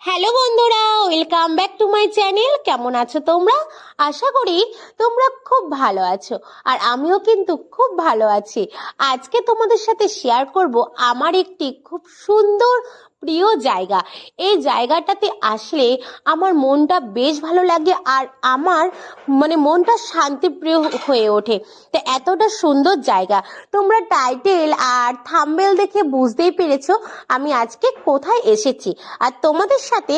Hello বন্ধুরা, welcome back to my channel. কেমন আছো তোমরা? আশা করি তোমরা খুব ভালো আছো, আর আমিও কিন্তু খুব ভালো আছি। আজকে তোমাদের সাথে শেয়ার করব আমার একটি খুব সুন্দর প্রিয় জায়গা। এই জায়গাটাতে আসলে আমার মনটা বেশ ভালো লাগে, আর আমার মনটা শান্তিপ্রিয় হয়ে ওঠে। তো এতটা সুন্দর জায়গা, তোমরা টাইটেল আর থাম্বনেল দেখে বুঝতেই পেরেছো আমি আজকে কোথায় এসেছি আর তোমাদের সাথে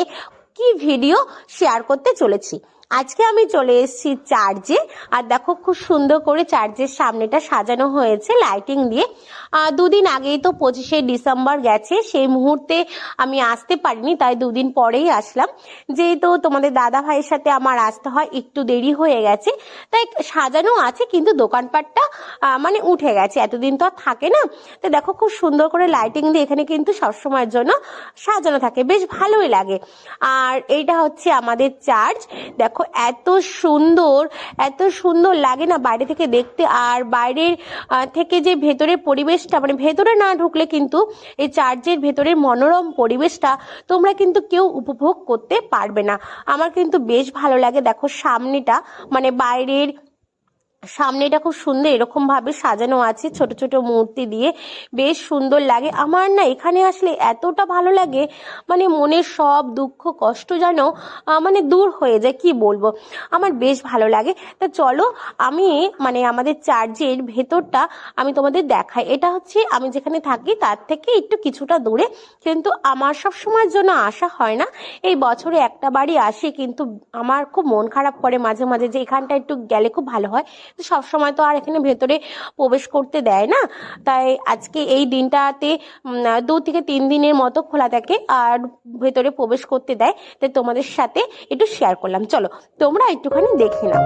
কি ভিডিও শেয়ার করতে চলেছি। আজকে আমি চলে এসেছি চার্চে, আর দেখো খুব সুন্দর করে চার্চের সামনেটা সাজানো হয়েছে লাইটিং দিয়ে। দুদিন আগেই তো 25শে ডিসেম্বর গেছে, সেই মুহূর্তে আমি আসতে পারিনি, তাই দুদিন পরেই আসলাম। যেহেতু তোমাদের দাদা ভাইয়ের সাথে আমার আসতে হয়, একটু দেরি হয়ে গেছে, তাই সাজানো আছে, কিন্তু দোকানপাটটা উঠে গেছে, এতদিন তো আর থাকে না। তো দেখো খুব সুন্দর করে লাইটিং দিয়ে এখানে কিন্তু সবসময়ের জন্য সাজানো থাকে, বেশ ভালোই লাগে। আর এইটা হচ্ছে আমাদের চার্চ। দেখো এত সুন্দর, এত সুন্দর লাগে না বাইরে থেকে দেখতে। আর বাইরের থেকে যে ভেতরের পরিবেশটা, ভেতরে না ঢুকলে কিন্তু এই চার্চের ভেতরের মনোরম পরিবেশটা তোমরা কিন্তু কেউ উপভোগ করতে পারবে না। আমার কিন্তু বেশ ভালো লাগে। দেখো সামনেটা, বাইরের সামনেটা খুব সুন্দর এরকম ভাবে সাজানো আছে ছোট ছোট মূর্তি দিয়ে, বেশ সুন্দর লাগে। আমার না এখানে আসলে এতটা ভালো লাগে, মনের সব দুঃখ কষ্ট যেন দূর হয়ে যায়, কি বলবো, আমার বেশ ভালো লাগে। তা চলো আমি আমাদের চার্চের ভেতরটা আমি তোমাদের দেখাই। এটা হচ্ছে আমি যেখানে থাকি তার থেকে একটু কিছুটা দূরে, কিন্তু আমার সব সময়ের জন্য আসা হয় না, এই বছরে একটা বারই আসি। কিন্তু আমার খুব মন খারাপ করে মাঝে মাঝে যে এখানটা একটু গেলে খুব ভালো হয়। সব সময় তো আর এখানে ভেতরে প্রবেশ করতে দেয় না, তাই আজকে এই দিনটাতে 2 থেকে 3 দিনের মতো খোলা থাকে আর ভেতরে প্রবেশ করতে দেয়, তাই তোমাদের সাথে একটু শেয়ার করলাম। চলো তোমরা একটুখানি দেখে নাও।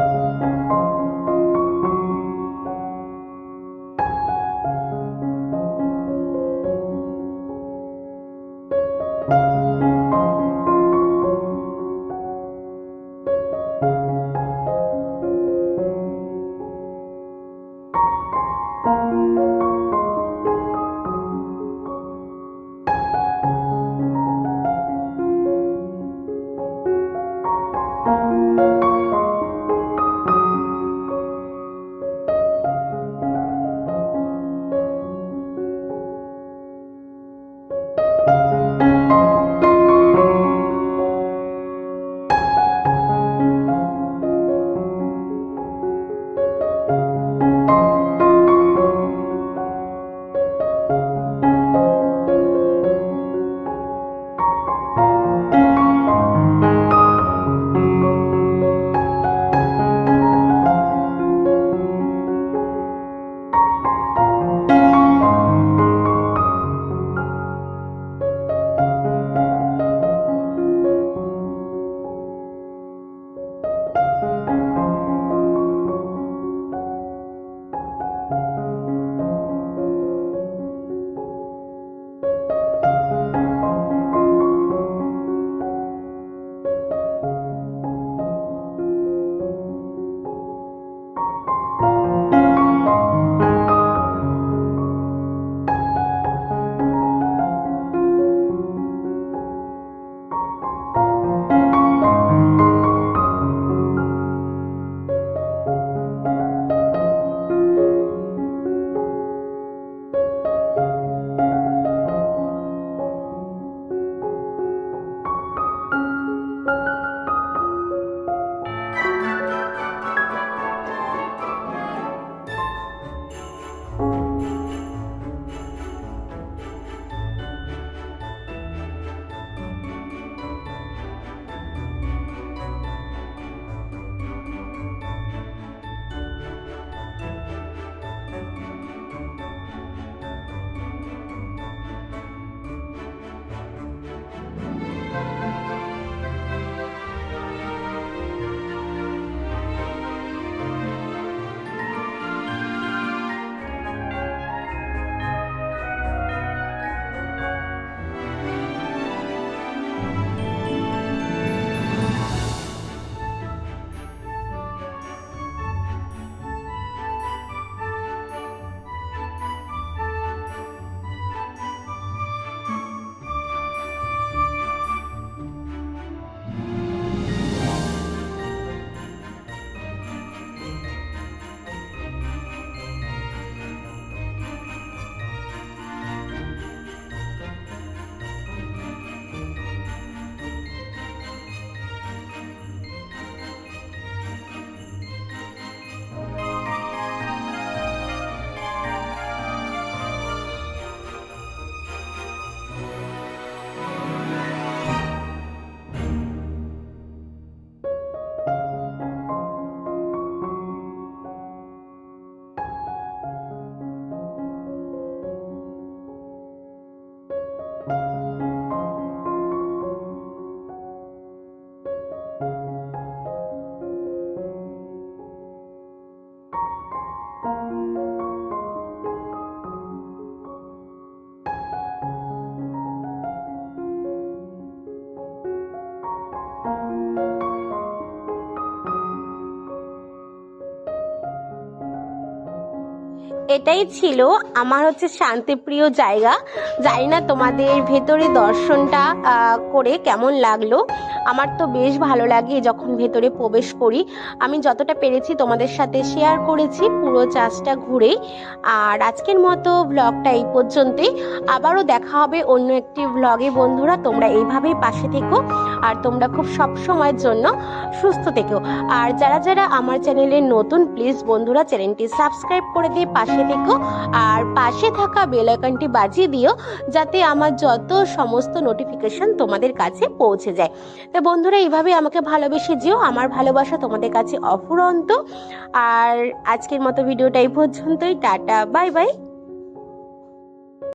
এটাই ছিল আমার শান্তিপ্রিয় জায়গা। জানি না তোমাদের ভেতরে দর্শনটা করে কেমন লাগলো। আমার তো বেশ ভালো লাগে যখন ভেতরে প্রবেশ করি। আমি যতটা পেরেছি তোমাদের সাথে শেয়ার করেছি পুরো চার্চটা ঘুরে। আর আজকের মতো ব্লগটা এই পর্যন্তই। আবারও দেখা হবে অন্য একটি ব্লগে। বন্ধুরা, তোমরা এইভাবেই পাশে থেকো আর তোমরা খুব সব সময়ের জন্য সুস্থ থেকো। আর যারা যারা আমার চ্যানেলে নতুন, প্লিজ বন্ধুরা চ্যানেলটি সাবস্ক্রাইব করে দিয়ে পাশে থেকো আর পাশে থাকা বেল আইকনটি বাজিয়ে দিও, যাতে আমার যত সমস্ত নোটিফিকেশন তোমাদের কাছে পৌঁছে যায়। তো বন্ধুরা, এইভাবে আমাকে ভালোবেসে যেও। আমার ভালোবাসা তোমাদের কাছে অফুরন্ত। আর আজকের মতো ভিডিওটা এই পর্যন্তই। Tata, bye bye.